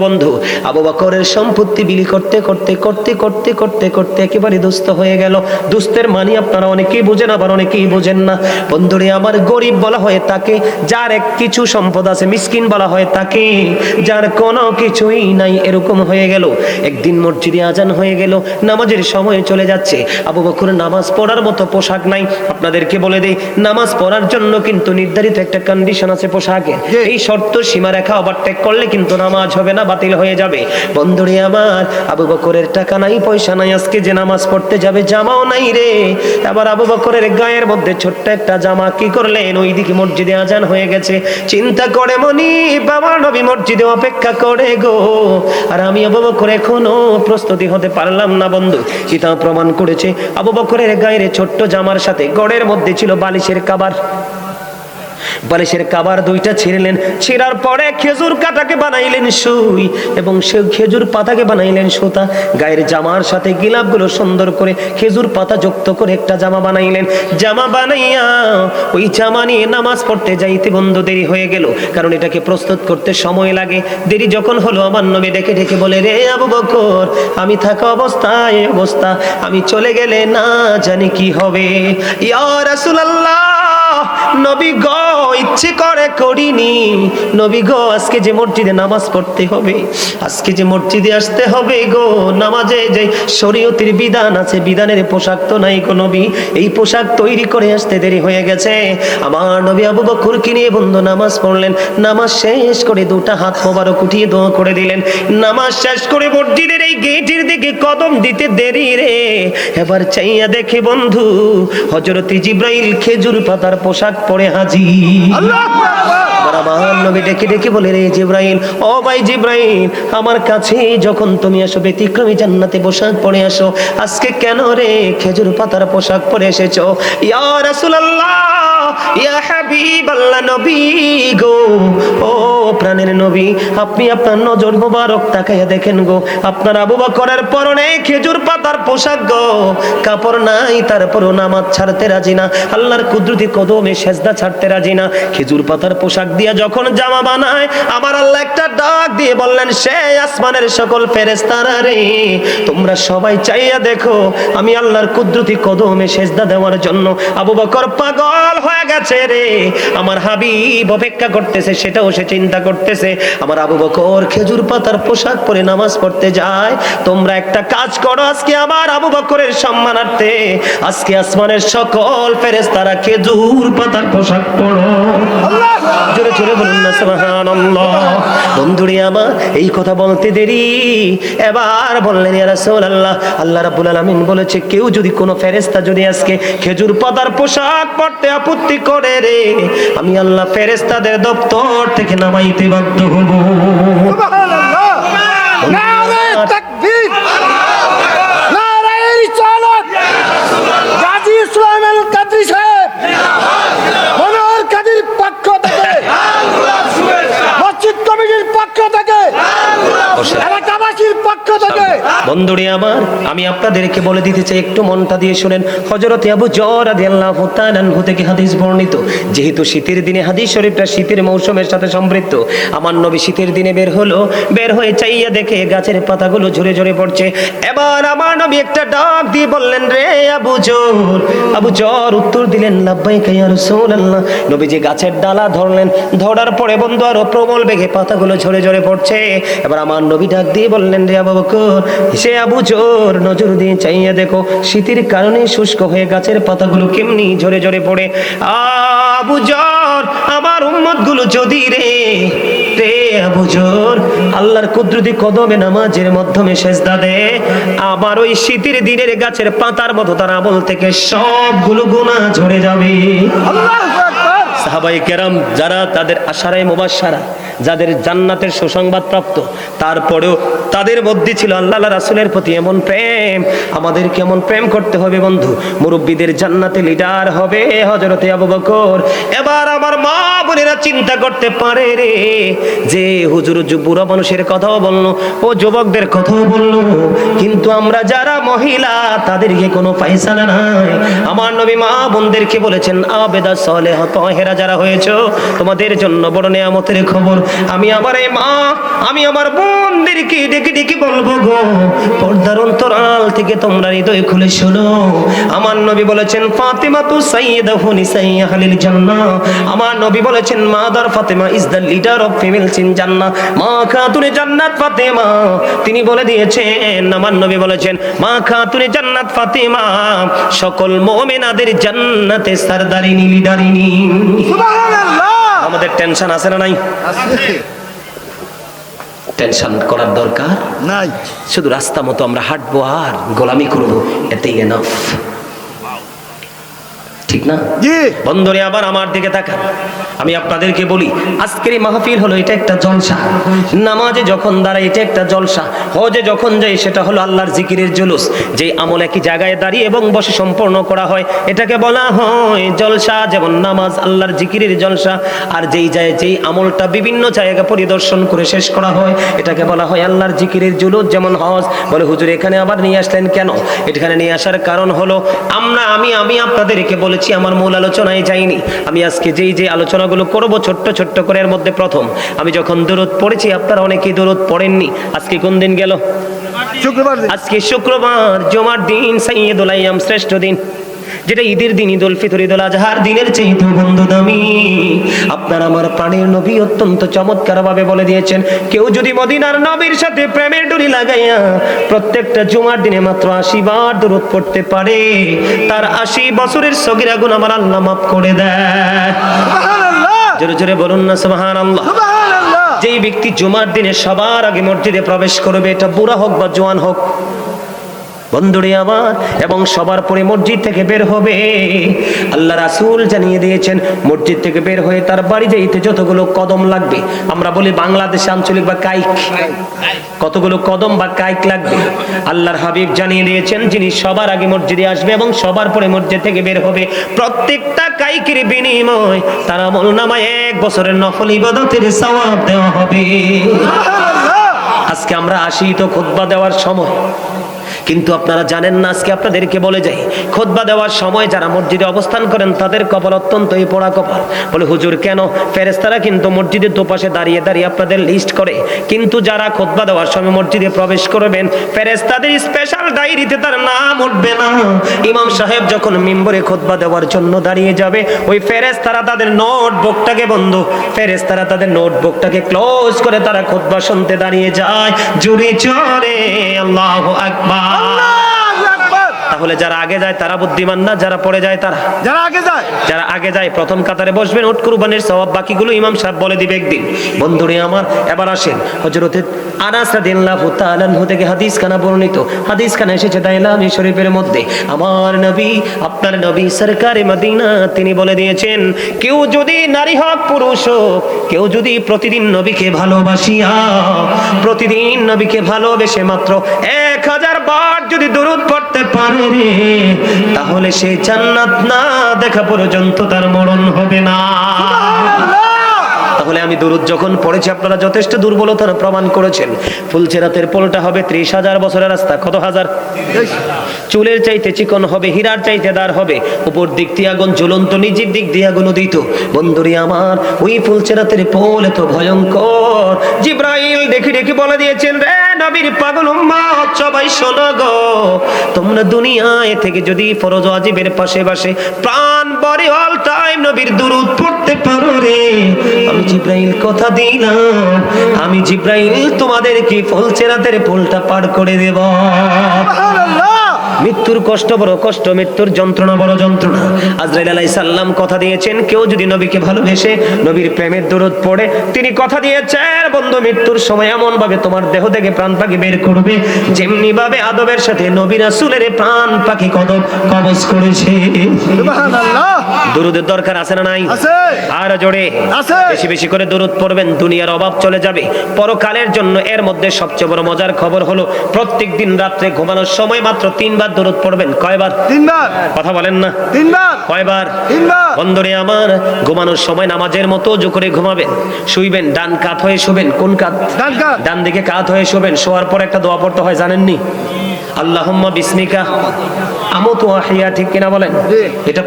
বন্ধু, আবু বকরের সম্পত্তি বিলি করতে করতে করতে করতে করতে করতে একেবারে দুস্থ হয়ে গেল। দুস্থের মানে আপনারা অনেকেই বুঝেন, আবার অনেকেই বুঝেন না। বন্ধুরে আমার, গরিব বলা হয় তাকে যার এক কিছু সম্পদ আছে, মিসকিন বলা হয় তাকে যার কোনো কিছুই নাই। এরকম হয়ে গেল। একদিন মসজিদে আজান হয়ে গেল, নামাজের সময় চলে যাচ্ছে। আবু বকর নামাজ পড়ার মতো পোশাক নাই। আপনাদেরকে বলে দেই, নামাজ পড়ার জন্য কিন্তু নির্ধারিত একটা কন্ডিশন আছে পোশাকের। এই শর্ত সীমারেখা ওভারটেক করলে কিন্তু নামাজ হবে না, বাতিল হয়ে যাবে। বন্ধুরে আমার, আবু বকরের টাকা নাই, পয়সা নাই, আজকে যে নামাজ পড়তে যাবে জামাও নাই রে। এবার আবু বকরের গায়ের মধ্যে ছোট্ট একটা জামা। কি করলেন? ওইদিকে মসজিদে আজান হয়ে গেছে। চিন্তা করে মনি, বাবা নবী মসজিদে অপেক্ষা করে গো, আর আমি আবু বকর এখনো প্রস্তুতি হতে পারলাম না। বন্ধু, সেটা প্রমাণ করেছে আবু বকরের গায়ের ছোট্ট জামার সাথে গড়ের মধ্যে ছিল বালিশের কাবার। বালিশের কাবার দুইটা ছিঁড়লেন। ছিঁড়ার পরে খেজুর কাটাকে বানাইলেন সুই, এবং সে খেজুর পাতাকে বানাইলেন সুতা। গায়ের জামার সাথে গিলাপগুলো সুন্দর করে খেজুর পাতা যুক্ত করে একটা জামা বানাইলেন। জামা বানাইয়া ওই জামা নিয়ে নামাজ পড়তে যাইতে বন্ধু দেরি হয়ে গেল, কারণ এটাকে প্রস্তুত করতে সময় লাগে। দেরি যখন হলো, আমার নবী ডেকে ডেকে বলে, রে আবু বকর, আমি থাকা অবস্থায় অবস্থা আমি চলে গেলে না জানি কি হবে। ইয়া রাসূলুল্লাহ, নবী গো, ইচ্ছে করে করিনি। নবী গো, আজকে যে মসজিদে নামাজ পড়তে হবে, আজকে যে মসজিদে আসতে হবে গো, নামাজে যে শরীয়তের বিধান আছে, বিধানের পোশাক তো নাই গো নবী। এই পোশাক তৈরি করে আসতে দেরি হয়ে গেছে। আমার নবী আবু বকরকে নিয়ে বন্ধু নামাজ পড়লেন। নামাজ শেষ করে দুটা হাত মোবারক উঠিয়ে দোয়া করে দিলেন। নামাজ শেষ করে মসজিদের এই গেটের দিকে কদম দিতে দেরি রে। এবার চাইয়া দেখে বন্ধু, হযরত জিবরাইল খেজুর পাতার পোশাক পরে হাজির। আমার নবী ডেকে ডেকে বলে, রে জিবরাইল, ও ভাই জিবরাইল, আমার কাছে যখন তুমি আসো ব্যতিক্রমী জান্নাতে পোশাক পরে আসো, আজকে কেন রে খেজুর পাতার পোশাক পরে এসেছো? ইয়া রাসূলুল্লাহ, ইয়া হাবিবাল্লাহ, নবী গো, ও প্রাণের নবী, আপনি আপনার নজর মোবারক তাকাইয়া দেখেন গো, আপনার আবু বকরের পরনে খেজুর পাতার পোশাক গো, কাপড় নাই, তারপরও নামাজ ছাড়তে রাজি না, আল্লাহর কুদরতি কদমে সেজদা ছাড়তে রাজি না। খেজুর পাতার পোশাক দিয়া যখন জামা বানায়, আমার আল্লাহ একটা ডাক দিয়ে বললেন, সে আসমানের সকল ফেরেশতারা রে, তোমরা সবাই চাইয়া দেখো, আমি আল্লাহর কুদরতি কদমে সেজদা দেওয়ার জন্য আবু বকর পাগল হয়ে গেছে রে। আমার হাবিব অপেক্ষা করতেছে, সেটাও সে চিন্তা করতেছে। আমার আবু বকর খেজুর পাতার পোশাক পরে নামাজ পড়তে যায়। তোমরা একটা কাজ করো, আজকে আমার আবু বকরের সম্মানার্থে আজকে আসমানের সকল ফেরেশতারা খেজুর পাতার পোশাক পরো। জোরে জোরে বলুন না সুবহানাল্লাহ। বন্ধুরে আমার, এই কথা বলতে দেরি, এবার বললেন, ইয়া রাসূলুল্লাহ, আল্লাহ রাব্বুল আলামিন বলেছে, কেউ যদি কোনো ফেরেশতা যদি আজকে খেজুর পাতার পোশাক পরতে আপত্তি করে রে, আমি আল্লাহ ফেরেশতাদের দপ্তর থেকে নামাইতে বাধ্য হব। সুবহানাল্লাহ, নারে তাকবীর, নারে রিসালাত, গাজী সুলাইমান কাদরী সাহেব, মনোহর কাদির পক্ষ থেকে, মসজিদ কমিটির পক্ষ থেকে, এলাকাবাসীর পক্ষ থেকে। বন্ধুরে আমার, আমি আপনাদেরকে বলে দিতে চাই, একটু মনটা দিয়ে শুনেন। হযরত আবু যর রাদিয়াল্লাহু তাআলা আনহু থেকে হাদিস বর্ণিত, যেহেতু শীতের দিনে হাদিস শরীফটা শীতের মৌসুমের সাথে সম্পৃক্ত, আমার নবী শীতের দিনে বের হলো, বের হয়ে চাইয়া দেখে গাছের পাতাগুলো ঝরে ঝরে পড়ছে। এবার আমার নবী একটা ডাক দিয়ে বললেন, রে আবু যর। আবু যর উত্তর দিলেন, লাব্বাইকা ইয়া রাসূলুল্লাহ। নবী যে গাছের ডালা ধরলেন, ধরার পরে বন্ধু আরো প্রবল বেগে পাতাগুলো ঝরে ঝরে পড়ছে। এবার আমার নবী ডাক দিয়ে বললেন, রে আবু বকর, সে আবু যর, নজর দিয়ে চাইয়া দেখো, শীতের কারণে শুষ্ক হয়ে গাছের পাতাগুলো কেমনি ঝরে ঝরে পড়ে। আবু যর, আমার উম্মত গুলো যদি রে আবু যর আল্লাহর কুদরতি কদমে নামাজের মাধ্যমে সেজদা দেয়, আবার ওই শীতের দিনের গাছের পাতার মতো তার আমল থেকে সবগুলো গুনাহ ঝরে যাবে। আল্লাহু আকবার। সাহাবায়ে কেরাম যারা তাদের আশারায়ে মুবাশশারা, যাদের জান্নাতের সুসংবাদ প্রাপ্ত, তারপরেও তাদের মধ্যে ছিল আল্লাহ রাসূলের প্রতি এমন প্রেম। আমাদের কেমন প্রেম করতে হবে বন্ধু? মুরব্বীদের জান্নাতে লিডার হবে হযরতে আবু বকর। এবার আমার মা বোনেরা চিন্তা করতে পারে রে, যে হুজুর বুড়ো মানুষের কথাও বললো, ও যুবকদের কথাও বললো, কিন্তু আমরা যারা মহিলা তাদেরকে কোনো পয়সা নাই। আমার নবী মা বোনদেরকে বলেছেন, আবেদা সালেহা তাহেরা মায়েরা যারা হয়েছো, তোমাদের জন্য বড় নেয়ামতের খবর। আমি আমার এই মা, আমি আমার বোনদেরকে ডেকে ডেকে বলবো গো, পর্দার অন্তরাল থেকে তোমরা হৃদয় খুলে শোনো। আমার নবী বলেছেন ফাতেমাতু সাইয়্যিদাতু নিসাই আহলিল জান্নাহ। আমার নবী বলেছেন mother Fatema is the leader of females in জান্নাহ। মা খাতুনে জান্নাত ফাতেমা, তিনি বলে দিয়েছেন, আমার নবী বলেছেন মা খাতুনে জান্নাত ফাতেমা সকল মুমিনাদের জান্নাতে সরদারিনী লিডারিনী। সুবহানাল্লাহ। আমাদের টেনশন আছে না নাই? আছে। টেনশন করার দরকার নাই, শুধু রাস্তা মতো আমরা হাঁটবো আর গোলামি করবো, এতেই এনাফ। ঠিক না? জি। বন্ধুরে আবার আমার দিকে তাকান, আমি আপনাদেরকে বলি আজকের এই মাহফিল হলো এটা একটা জলসা। নামাজে যখন দাঁড়াই এটা একটা জলসা, হজে যখন যাই সেটা হলো আল্লাহর জিকিরের জুলুস। যে আমল একই জায়গায় দাঁড়িয়ে এবং বসে সম্পন্ন করা হয় এটাকে বলা হয় জলসা। যেমন নামাজ আল্লাহর জিকিরের জলসা, আর যেই আমলটা বিভিন্ন জায়গা পরিদর্শন করে শেষ করা হয় এটাকে বলা হয় আল্লাহর জিকিরের জুলুস। যেমন হজ, বলে হুজুর এখানে আবার নিয়ে আসলেন কেন? এখানে নিয়ে আসার কারণ হলো আমি আপনাদেরকে বলে আমার মূল আলোচনায় যাইনি। আমি আজকে যে আলোচনাগুলো করব ছোট্ট ছোট্ট করে, এর মধ্যে প্রথম আমি যখন দরুদ পড়েছি আপনারা অনেকেই দরুদ পড়েননি। আজকে কোন দিন গেল? শুক্রবার। আজকে শুক্রবার, জুমার দিন, সাইয়্যিদুল আইয়াম, শ্রেষ্ঠ দিন, যেটা ঈদের দিন, ঈদুল ফিতর, ঈদুল আজহার দিনের চেয়ে বন্ধু দামি। আপনার আমার প্রাণের নবী অত্যন্ত চমৎকার ভাবে বলে দিয়েছেন, কেউ যদি মদিনার নবীর সাথে প্রেমের ডুরি লাগাইয়া প্রত্যেকটা জুমার দিনে মাত্র 80 বার দরুদ পড়তে পারে, তার 80 বছরের সগীরা গুনাহ আমার আল্লাহ মাফ করে দেয়। সুবহানাল্লাহ। জোরে জোরে বলুন না সুবহানাল্লাহ। সুবহানাল্লাহ। যেই ব্যক্তি জুমার দিনে সবার আগে মসজিদে প্রবেশ করবে, এটা বুড়া হোক বা জওয়ান হোক, বন্ধুরে আমার, এবং সবার পরে মসজিদ থেকে বের হবে, আল্লাহ রাসূল জানিয়ে দিয়েছেন মসজিদ থেকে বের হয়ে তার বাড়ি যাইতে যতগুলো কদম লাগবে, আমরা বলি বাংলাদেশে আঞ্চলিক বা কাইক, কতগুলো কদম বা কাইক লাগবে, আল্লাহর হাবিব জানিয়ে দিয়েছেন যিনি সবার আগে মসজিদে আসবে এবং সবার পরে মসজিদ থেকে বের হবে, প্রত্যেকটা কাইকের বিনিময় তার আমলনামায় 1 বছরের নফল ইবাদতের সওয়াব দেওয়া হবে। আজকে আমরা আসি তো খুতবা দেওয়ার সময়, কিন্তু আপনারা জানেন না, আজকে আপনাদেরকে বলে যাই, খুতবা দেওয়ার সময় যারা মসজিদে অবস্থান করেন তাদের কপাল অত্যন্তই পোড়া কপাল। বলে হুজুর কেন? ফেরেশতারা কিন্তু মসজিদের দুপাশে দাঁড়িয়ে দাঁড়িয়ে আপনাদের লিস্ট করে, কিন্তু যারা খুতবা দেওয়ার সময় মসজিদে প্রবেশ করবেন ফেরেশতাদের স্পেশাল ডায়েরিতে তার নাম উঠবে না। ইমাম সাহেব যখন মিম্বরে খুতবা দেওয়ার জন্য দাঁড়িয়ে যাবে, ওই ফেরেশতারা তাদের নোটবুকটাকে ফেরেশতারা তাদের নোটবুকটাকে ক্লোজ করে তারা খুতবা শুনতে দাঁড়িয়ে যায় জোরে জোরে আল্লাহু আকবার। তাহলে যারা আগে যায় তারা বুদ্ধিমান না, যারা পরে যায় তারা? যারা আগে যায় প্রথম কাতারে বসবেন, উট কুরবানির সওয়াব বাকিগুলো ইমাম সাহেব বলে দিবে একদিন। বন্ধুরে আমার, এবার আসেন হযরত আনাস রাদিয়াল্লাহু তাআলা আনহু থেকে হাদিস খানা বর্ণিত, হাদিস খানা এসেছে দাইলামি শরীফের মধ্যে। আমার নবী, আপনার নবী সরকারে মদিনা, তিনি বলে দিয়েছেন, কেউ যদি নারী হোক পুরুষ হোক, কেউ যদি প্রতিদিন নবীকে ভালোবাসিয়া, প্রতিদিন নবীকে ভালোবেসে মাত্র 1000 বার যদি দরুদ পড়তে পারে, তাহলে সে জান্নাত না দেখা পর্যন্ত তার মরণ হবে না। তাহলে আমি দরুদ যখন পড়েছি আপনারা যথেষ্ট দুর্বলতার প্রমাণ করেছেন। ফুলচেরাতের পোলটা হবে 30,000 বছরের রাস্তা, কত হাজার? চুলের চাইতে চিকন হবে, হীরার চাইতে দার হবে, উপর দিক দিয়ে আগুন জ্বলন্ত, নিচের দিক দিয়ে আগুন উদিত। বন্ধুরে আমার, ওই ফুলচেরাতের পোল এত ভয়ঙ্কর, জিব্রাইল দেখে দেখে বলে দিয়েছেন, রে নবীর পাগল উম্মত সবাই শোনো গো, তোমরা দুনিয়ায় থেকে যদি ফরজ ওয়াজিবের পাশে পাশে প্রাণ ভরে অল টাইম নবীর দরুদ পড়তে পারো রে, আমি জিব্রাইল কথা দিলাম, আমি জিব্রাইল তোমাদেরকে ফুলচেরাতের পোলটা পার করে দেব। সুবহানাল্লাহ। মৃত্যুর কষ্ট বড় কষ্ট, মৃত্যুর যন্ত্রণা বড় যন্ত্রণা। আজরাইল আলাইহিস সালাম কথা দিয়েছেন, কেউ যদি নবীকে ভালোবেসে নবীর প্রেমের দরুদ পড়ে, তিনি কথা দিয়েছেন বন্ধু মৃত্যুর সময় এমন ভাবে তোমার দেহ থেকে প্রাণ পাখি বের করবে যেমনি ভাবে আদবের সাথে নবী রাসূলের প্রাণ পাখি কবজ করেছে। সুবহানাল্লাহ। দরুদের দরকার আছে না নাই? আছে। আর জোরে আছে। বেশি বেশি করে দরুদ পড়বেন, দুনিয়ার অভাব চলে যাবে পরকালের জন্য। এর মধ্যে সবচেয়ে বড় মজার খবর হলো প্রত্যেকদিন রাতে ঘুমানোর সময় মাত্র 3 বার দরুদ পড়বেন। কয়বার? 3 বার। কথা বলেন না। 3 বার। কয়বার? 3 বার। বন্ধুরে আমার, ঘুমানোর সময় নামাজের মতো ওযু করে ঘুমাবেন, শুইবেন ডান কাত হয়ে শুবেন। কোন কাত? ডান কাত। ডান দিকে কাত হয়ে শুবেন। শোয়ার পর একটা দোয়া পড়তে হয়, জানেননি? আল্লাহুম্মা বিসমিকা আমুতু ওয়া আহইয়া, ঠিক কিনা বলেন? এটা